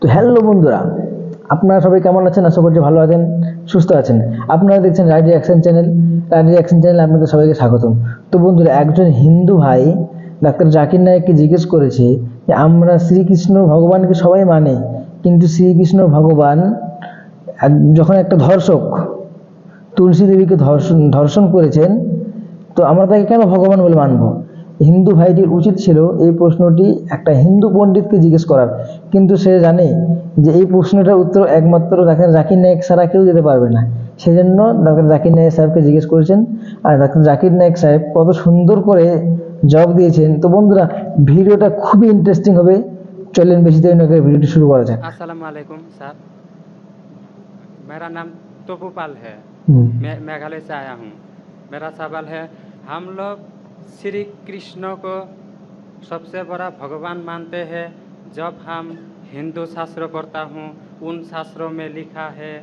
তো হ্যালো বন্ধুরা, আপনারা সবাই কেমন আছেন? আশা করছি ভালো আছেন, সুস্থ আছেন। আপনারা দেখছেন ride reaction channel. Ride reaction চ্যানেলে আপনাদের সবাইকে স্বাগতম। তো বন্ধুরা, একজন হিন্দু ভাই ডাক্তার জাকির নায়েককে জিজ্ঞেস করেছে যে আমরা শ্রীকৃষ্ণ ভগবানকে সবাই মানে, কিন্তু শ্রীকৃষ্ণ ভগবান যখন একটা ধর্ষক তুলসী দেবীকে ধর্ষণ করেছেন, তো আমরা তাকে কেন ভগবান বলে মানব? হিন্দু ভাইটির উচিত ছিল এই প্রশ্নটি একটা হিন্দু পণ্ডিতকে জিজ্ঞেস করার, কিন্তু সে জানে যে এই প্রশ্নটার উত্তর একমাত্র ডাক্তার জাকির নায়েক ছাড়া কেউ দিতে পারবে না। সেই জন্য ডাক্তার জাকির নায়েক সাহেবকে জিজ্ঞেস করেছেন, আর ডাক্তার জাকির নায়েক সাহেব কত সুন্দর করে জবাব দিয়েছেন। তো বন্ধুরা, ভিডিওটা খুবই ইন্টারেস্টিং হবে। চলেন বেশি দেরি না করে ভিডিওটি শুরু করা যাক। अस्सलाम वालेकुम सर, मेरा नाम तोपूपाल है। मैं मेघालय से आया हूँ। मेरा सवाल है, हम लोग श्री कृष्ण को सबसे बड़ा भगवान मानते हैं। जब हम हिंदू शास्त्र पढ़ता हूँ, उन शास्त्रों में लिखा है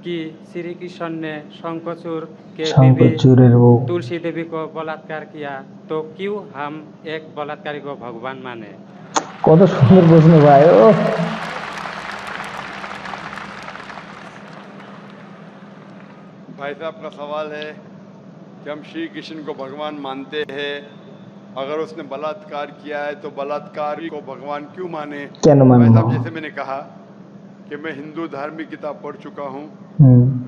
कि श्री कृष्ण ने शंखचूड़ के बीवी तुलसी देवी को बलात्कार किया, तो क्यों हम एक बलात्कारी को भगवान माने? কত সুন্দর প্রশ্ন ভাই। ও भाई साहब का सवाल है कि हम श्री कृष्ण को भगवान मानते हैं, अगर उसने बलात्कार किया है तो बलात्कारी को भगवान क्यों माने? क्या माने? भाई साहब, जैसे मैंने कहा कि मैं हिंदू धार्मिक किताब पढ़ चुका हूँ,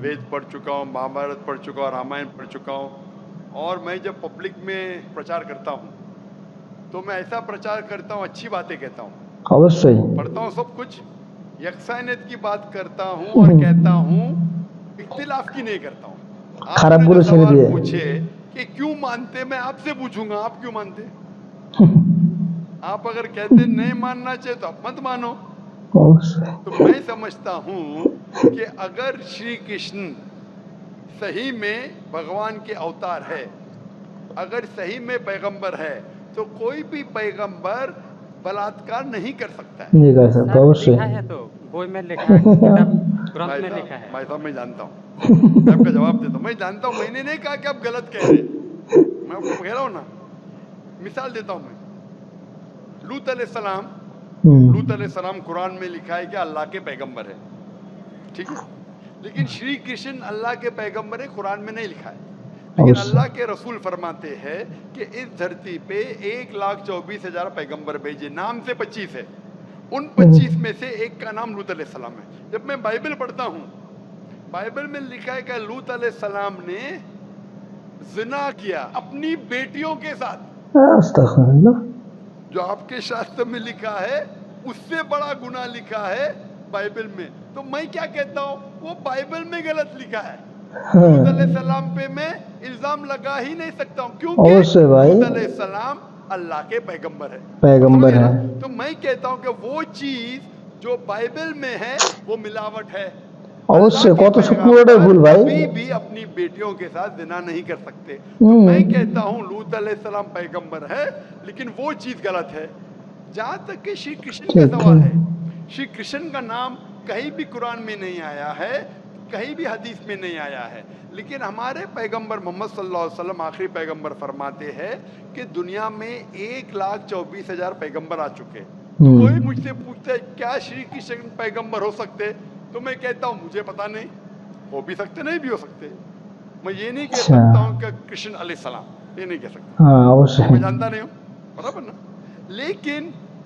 वेद पढ़ चुका हूँ, महाभारत पढ़ चुका हूँ, रामायण पढ़ चुका हूँ। और मैं जब पब्लिक में प्रचार करता हूँ तो मैं ऐसा प्रचार करता हूँ, अच्छी बातें कहता हूँ, अवश्य पढ़ता हूँ, सब कुछ यकसानियत की बात करता हूँ और कहता हूँ, इख्तिलाफ की नहीं करता हूँ। खराब आपने बुरे जो सवाल दिए पूछे कि क्यों मानते, मैं आपसे पूछूंगा आप क्यों मानते? आप अगर कहते नहीं मानना चाहिए तो आप मत मानो। तो मैं समझता हूँ कि अगर श्री कृष्ण सही में भगवान के अवतार है, अगर सही में पैगंबर है, तो कोई भी पैगंबर बलात्कार नहीं कर सकता है। नहीं कर सकता, अवश्य लिखा है, तो बोई में लिखा है, किताब ग्रंथ में लिखा है। भाई साहब, मैं जानता हूँ, मैं आपका जवाब देता हूँ। मैं जानता हूँ, मैंने नहीं कहा कि आप गलत कह रहे हैं, मैं आपको कह रहा हूँ ना। मिसाल देता हूँ मैं, लूत अलैहिस्सलाम कुरान में लिखा है कि अल्लाह के पैगंबर है, ठीक है, लेकिन श्री कृष्ण अल्लाह के पैगंबर है, कुरान में नहीं लिखा है। लेकिन अल्लाह के रसूल फरमाते हैं कि इस धरती पे 1,24,000 पैगंबर भेजे, नाम से 25 है, उन 25 में से एक का नाम लूत अलैहिस्सलाम है। जब मैं बाइबल पढ़ता हूँ, बाइबल में लिखा है कि लूत अलैहिस्सलाम ने जिना किया अपनी बेटियों के साथ। अस्तगफिरुल्लाह। जो आपके शास्त्र में लिखा है उससे बड़ा गुनाह लिखा है बाइबल में। तो मैं क्या कहता हूँ, वो बाइबल में गलत लिखा है। लूत अलैहिस्सलाम पे मैं इल्जाम लगा ही नहीं सकता हूँ, क्योंकि लूत अलैहिस्सलाम अल्लाह के पैगंबर है। तो मैं कहता हूँ कि वो चीज जो बाइबल में है वो मिलावट है। अवश्य कत पुरोटाই ভুল ভাই। कभी भी अपनी बेटियों के साथ जिना नहीं कर सकते। तो मैं कहता हूँ लूत अलैहिस्सलाम पैगंबर है, लेकिन वो चीज गलत है। जहाँ तक कि श्री कृष्ण का सवाल है, श्री कृष्ण का नाम कहीं भी कुरान में नहीं आया है, कहीं भी हदीस में नहीं आया है, लेकिन हमारे पैगंबर मोहम्मद सल्लल्लाहु अलैहि वसल्लम आखिरी पैगंबर फरमाते हैं कि दुनिया में 1,24,000 पैगंबर आ चुके। तो कोई मुझसे पूछता है क्या श्री कृष्ण पैगंबर हो सकते, तो मैं कहता हूँ मुझे पता नहीं, हो भी सकते नहीं भी हो सकते। मैं ये नहीं कह सकता हूँ कि कृष्ण अलैहिस्सलाम, ये नहीं कह सकता, मैं जानता नहीं हूँ, बराबर ना। लेकिन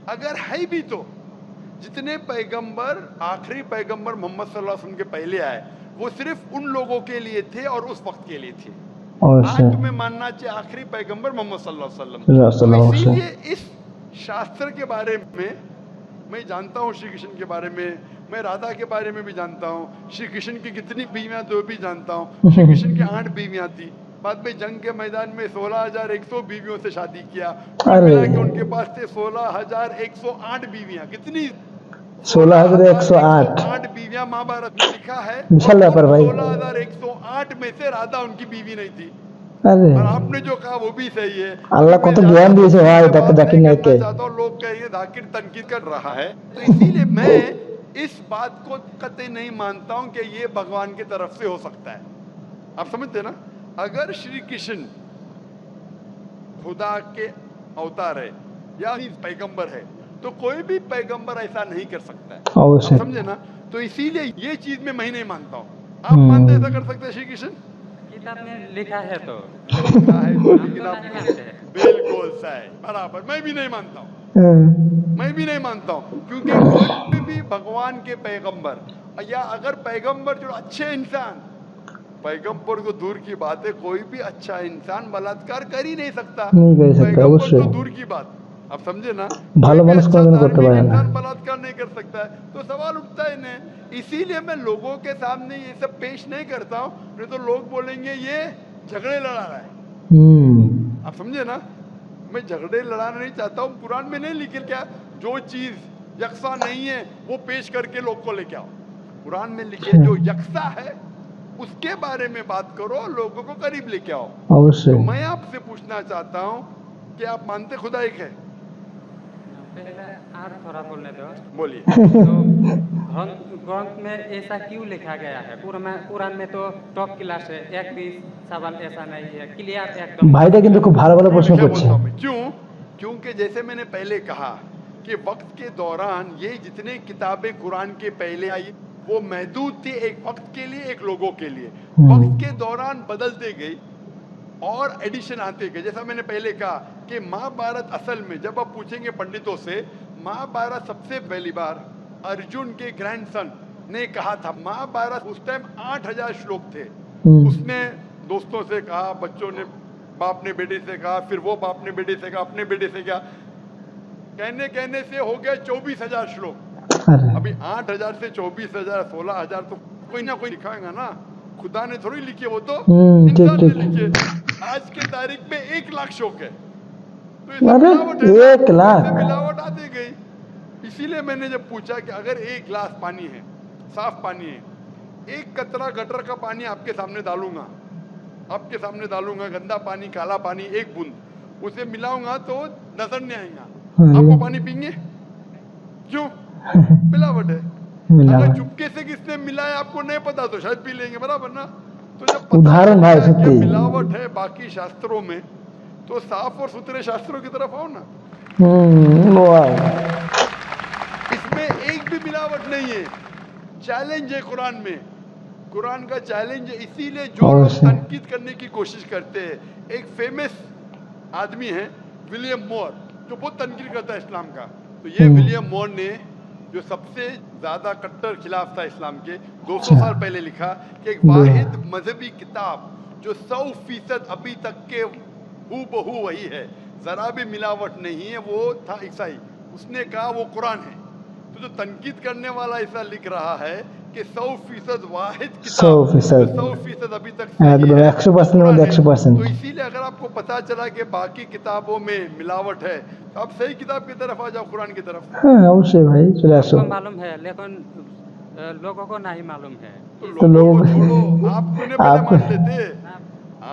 अगर है भी तो जितने पैगंबर आखिरी पैगंबर मोहम्मद सल्लल्लाहु अलैहि वसल्लम के पहले आए वो सिर्फ उन लोगों के लिए थे और उस वक्त के लिए थे। आज तुम्हें मानना चाहिए आखिरी पैगंबर मोहम्मद सल्लल्लाहु अलैहि वसल्लम। तो इसीलिए इस शास्त्र के बारे में मैं जानता हूँ, श्री कृष्ण के बारे में, मैं राधा के बारे में भी जानता हूँ, श्री कृष्ण की कितनी बीवियां तो भी जानता हूँ। श्री कृष्ण की 8 बीवियां थी, बाद में जंग के मैदान में 16,100 बीवियों से शादी किया, मिला के उनके पास थे 16,108 बीवियां। कितनी? 16,108 बीवियां महाभारत में लिखा है। 16,108 में से राधा उनकी बीवी नहीं थी। और आपने जो कहा वो भी सही है। अल्लाह को तो ज्ञान दिए भाई जाकिर नायक के। लोग कहेंगे जाकिर तनकीद कर रहा है, तो इसीलिए मैं इस बात को कतई नहीं मानता हूं कि ये भगवान की तरफ से हो सकता है। आप समझते ना, अगर श्री कृष्ण खुदा के अवतार है या पैगंबर है, तो कोई भी पैगंबर ऐसा नहीं कर सकता है, अवश्य। समझे ना। तो इसीलिए ये चीज में मैं नहीं मानता हूँ। आप मानते ऐसा कर सकते हैं श्री कृष्ण? किताब में लिखा है तो लिखा है तो, हम लेकिन तो आप नहीं मानते हैं। बिल्कुल सही, बराबर, मैं भी नहीं मानता हूँ, हम्म, मैं भी नहीं मानता हूँ, क्योंकि कोई भी भगवान के पैगंबर या अगर पैगंबर जो अच्छे इंसान, पैगंबर को दूर की बात है, कोई भी अच्छा इंसान बलात्कार कर ही नहीं सकता, नहीं कर सकता, पैगंबर अवश्य। तो दूर की बात, आप समझे ना। ভালো कोई भी মানুষ अच्छा কোনোদিন করতে धार्मिक পারে না। इंसान बलात्कार नहीं कर सकता है, तो सवाल उठता ही नहीं। इसीलिए मैं लोगों के सामने ये सब पेश नहीं करता हूँ, नहीं तो लोग बोलेंगे ये झगड़े लड़ा रहा है, हम्म, आप समझे ना। मैं झगड़े लड़ाना नहीं चाहता हूँ, कुरान में नहीं लिखे क्या, जो चीज यकसा नहीं है वो पेश करके लोग को लेके आओ। कुरान में लिखे जो यकसा है उसके बारे में बात करो, लोगों को करीब लेके आओ। अवश्य। तो मैं आपसे पूछना चाहता हूँ कि आप मानते खुदा एक है? पहले और थोड़ा बोलने दो। बोलिए। तो ग्रंथ में ऐसा क्यों लिखा गया है? कुरान में तो टॉप क्लास है, एक भी सवाल ऐसा नहीं है, क्लियर एकदम। ভাইটা কিন্তু খুব ভালো ভালো প্রশ্ন क्या করছে। बोलता हूं मैं, क्यों? क्योंकि जैसे मैंने पहले कहा कि वक्त के दौरान ये जितने किताबें कुरान के पहले आई वो महदूद थी, एक वक्त के लिए, एक लोगों के लिए। वक्त के दौरान बदलते गई और एडिशन आते गए। जैसा मैंने पहले कहा कि महाभारत असल में जब आप पूछेंगे पंडितों से, महाभारत सबसे पहली बार अर्जुन के ग्रैंडसन ने कहा था। महाभारत उस टाइम 8000 श्लोक थे। उसने दोस्तों से कहा, बच्चों ने बाप ने बेटे से कहा, फिर वो बाप ने बेटे से कहा, अपने बेटे से कहा, कहने कहने से हो गया 24,000 श्लोक। अरे अभी 8000 से 24,000 16,000 तो कोई ना कोई लिखाएगा ना, खुदा ने थोड़ी लिखे, वो तो ठीक इंसान ने ठीक। लिखे। आज के तारीख में 1 लाख श्लोक है, तो ये सब अरे मिलावट है ना, 1 लाख। इससे मिलावट आती गई। इसीलिए मैंने जब पूछा कि अगर 1 गिलास पानी है, साफ पानी है, 1 कतरा गटर का पानी आपके सामने डालूंगा, आपके सामने डालूंगा, गंदा पानी, काला पानी, 1 बूंद उसे मिलाऊंगा तो नजर नहीं आएगा, आप वो पानी पीएंगे? क्यों? मिलावट है। अगर चुपके से किसने मिलाया आपको नहीं पता तो शायद पी लेंगे, बराबर ना। तो जब पता उदाहरण भाई चल गया कि सत्य। मिलावट है बाकी शास्त्रों में, तो साफ और सुथरे शास्त्रों की तरफ आओ ना। वाह। इसमें एक भी मिलावट नहीं है। चैलेंज है कुरान में, कुरान का चैलेंज है। इसीलिए जो लोग अवश्य। तनकीद करने की कोशिश करते हैं, एक फेमस आदमी है विलियम मोर, जो बहुत तनकीद करता है इस्लाम का। तो ये विलियम मोर ने, जो सबसे ज्यादा कट्टर खिलाफ था इस्लाम के, 200 साल पहले लिखा कि एक वाहिद मजहबी किताब जो 100% अभी तक के हूबहू वही है, जरा भी मिलावट नहीं है, वो था ईसाई। उसने कहा वो कुरान है। तो जो तनकीद करने वाला ऐसा लिख रहा है कि 100% वाहिद किताब, 100% 100% अभी तक सही एकदम है, 100% कुरान में है। 100%। तो इसीलिए अगर आपको पता चला कि बाकी किताबों में मिलावट है, तो आप सही किताब की तरफ आ जाओ, कुरान की तरफ। হ্যাঁ অবশ্যই ভাই চলে আসো। हमको मालूम है, लेकिन लोगों को नहीं मालूम है। तो लोगों को लोग- छोड़ो, आप क्यों नहीं पहले आप- मान लेते?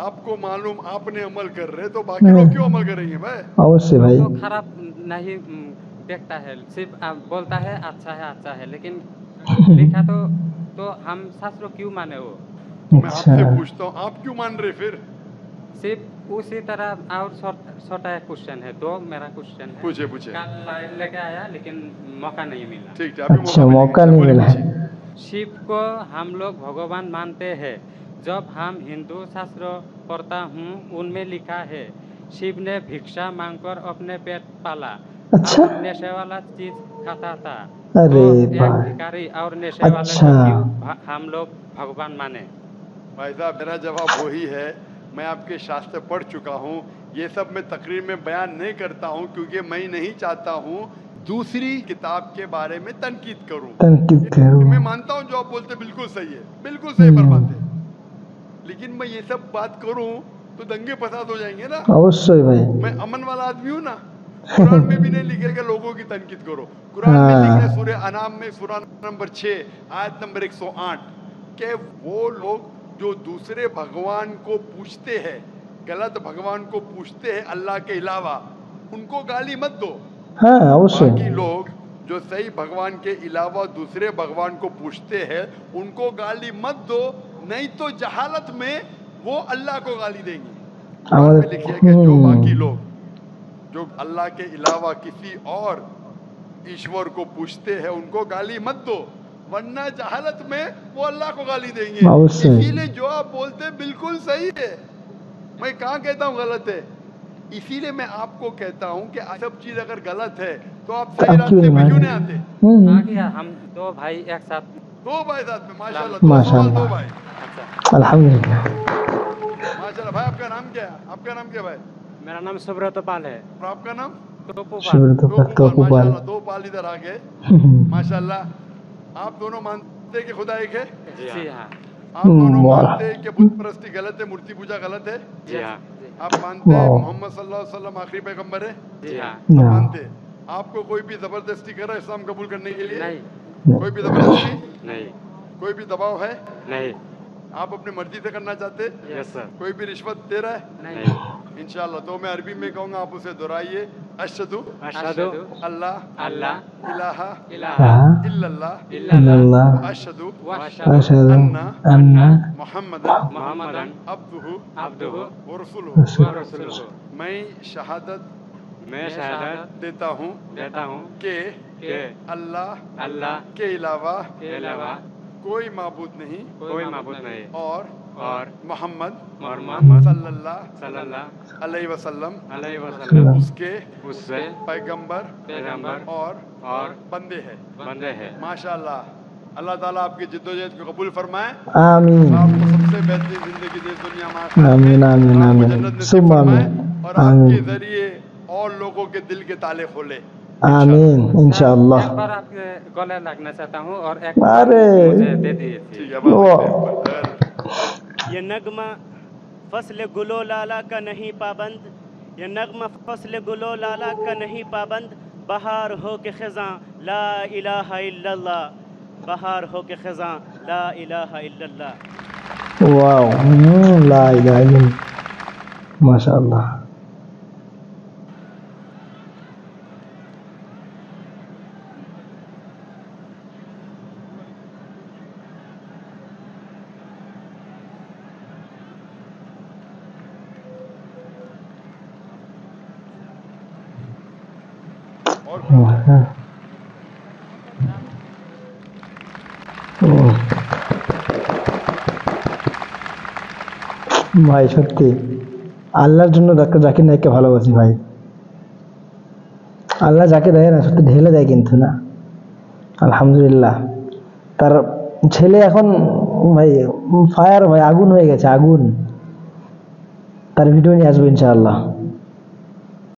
आपको मालूम, आपने अमल कर रहे, तो बाकी लोग क्यों अमल करेंगे भाई? অবশ্যই ভাই। तो खराब नहीं देखता है, सिर्फ बोलता है अच्छा है, लेकिन लिखा तो हम शास्त्र क्यों माने वो? मैं अच्छा आपसे पूछता हूँ, आप क्यों मान रहे फिर? सिर्फ उसी तरह। और छोटा एक क्वेश्चन है, दो मेरा क्वेश्चन है। पूछे पूछे। कल लेके आया लेकिन मौका नहीं मिला। ठीक है, अभी अच्छा मिलेगा। मौका नहीं बोलिए, मिला। पूछिए। शिव को हम लोग भगवान मानते हैं। जब हम हिंदू शास्त्र पढ़ता हूँ, उनमें लिखा है शिव ने भिक्षा मांगकर अपने पेट पाला। अच्छा। और नशे वाला चीज खाता था। अरे तो एक वाह। भिखारी और नशे वाले अच्छा। को क्यों हम लोग भगवान माने? भाई साहब, मेरा जवाब वही है, मैं आपके शास्त्र पढ़ चुका हूँ। ये सब मैं तकरीर में बयान नहीं करता हूँ, क्योंकि मैं नहीं चाहता हूँ दूसरी किताब के बारे में तनकीद करूँ। तनकीद करो। मैं मानता हूँ जो आप बोलते बिल्कुल सही है, बिल्कुल सही फरमाते, लेकिन मैं ये सब बात करूँ तो दंगे फसाद हो जाएंगे ना। অবশ্যই ভাই। मैं अमन वाला आदमी हूँ ना। कुरान में भी नहीं लिखेगा लोगों की तनकीद करो। कुरान में लिखा है सूरह अनाम में, सूरह नंबर 6 आयत नंबर 108 कि वो लोग जो दूसरे भगवान को पूछते हैं, गलत भगवान को पूछते हैं अल्लाह के अलावा, उनको गाली मत दो। হ্যাঁ অবশ্যই। बाकी लोग जो सही भगवान के अलावा दूसरे भगवान को पूछते हैं, उनको गाली मत दो, नहीं तो जहालत में वो अल्लाह को गाली देंगे। कुरान में लिखा है कि जो बाकी लोग जो अल्लाह के अलावा किसी और ईश्वर को पूछते हैं उनको गाली मत दो, वरना जहालत में वो अल्लाह को गाली देंगे। अवश्य। इसीलिए जो आप बोलते हैं बिल्कुल सही है, मैं कहाँ कहता हूँ गलत है। इसीलिए मैं आपको कहता हूँ कि सब चीज अगर गलत है तो आप सही अब रास्ते क्यों पे नहीं क्यों माने? नहीं आते? आ गया, हम दो भाई एक साथ। दो भाई साथ में माशाल्लाह, माशाल्लाह। दो भाई अच्छा, अल्हम्दुलिल्लाह। माशाल्लाह। भाई आपका नाम क्या है? आपका नाम क्या है भाई? मेरा नाम सुब्रत पाल है। और आपका नाम? तोपूपाल। शिवरत तोपूपाल। माशाल्लाह, दो पाल इधर आ गए माशाल्लाह। आप दोनों मानते हैं कि खुदा एक है? जी हाँ। आप दोनों वाह। मानते हैं कि बुत परस्ती गलत है, मूर्ति पूजा गलत है? जी हाँ। आप मानते हैं वाह। मोहम्मद सल्लल्लाहु अलैहि वसल्लम आखिरी पैगंबर है? जी हाँ। आप ना। मानते हैं? आपको कोई भी जबरदस्ती कर रहा है इस्लाम कबूल करने के लिए? नहीं, कोई भी जबरदस्ती? नहीं, कोई भी दबाव है? नहीं। आप अपनी मर्जी से करना चाहते? Yes sir. कोई भी रिश्वत दे रहा है? नहीं। इंशाल्लाह। तो मैं अरबी में कहूँगा, आप उसे दोहराइए। अशहदु अशहदु अल्लाह अल्लाह इलाहा इलाहा इल्लल्लाह इल्लल्लाह व अशहदु वअशहदु अशहदु अन्ना अन्ना मुहम्मदन मुहम्मदन अब्दुहु अब्दुहु व रसूलुहु। व रसूलुहु। मैं शहादत मैं शहादत देता हूँ देता हूँ कि कि अल्लाह अल्लाह के अलावा के अलावा कोई माबूद नहीं कोई माबूद नहीं और और मोहम्मद मोहम्मद सल्लल्लाहु सल्लल्लाहु अलैहि वसल्लम अलैहि वसल्लम उसके उससे पैगंबर पैगंबर और और बंदे हैं। बंदे हैं। माशाल्लाह। अल्लाह ताला आपकी जिद्दोजहद को कबूल फरमाए। आमीन आपको सबसे बेहतरीन जिंदगी दे दुनिया में आखिरत में। आमीन आमीन आपको आमीन जन्नत नसीब सुम्मा फरमाए आमीन और आपके आमीन जरिए और लोगों के दिल के ताले खोले। आमीन इंशाअल्लाह। एक बार आपके गले लगना चाहता हूँ और एक अरे। मुझे दे दिए थी। ठीक है, बात वो। करते हैं। अगर ये नगमा फसल गुलो लाला का नहीं पाबंद, ये नगमा फसल गुलो लाला का नहीं पाबंद। बहार हो के ख़ज़ां ला इलाहा इल्लल्लाह, बहार हो के ख़ज़ां ला इलाहा इल्लल्लाह। वाओ। ला इलाहा इल्लल्लाह माशाअल्लाह। और ভাই সত্যি আল্লাহর জন্য ডাক্তার জাকির নায়েককে ভালোবাসি ভাই। আল্লাহ যাকে দেয় না সত্যি ঢেলে দেয় কিন্তু না। আলহামদুলিল্লাহ। তার ছেলে এখন ভাই ফায়ার ভাই, আগুন হয়ে গেছে, আগুন। তার ভিডিও নিয়ে আসবো ইনশাআল্লাহ।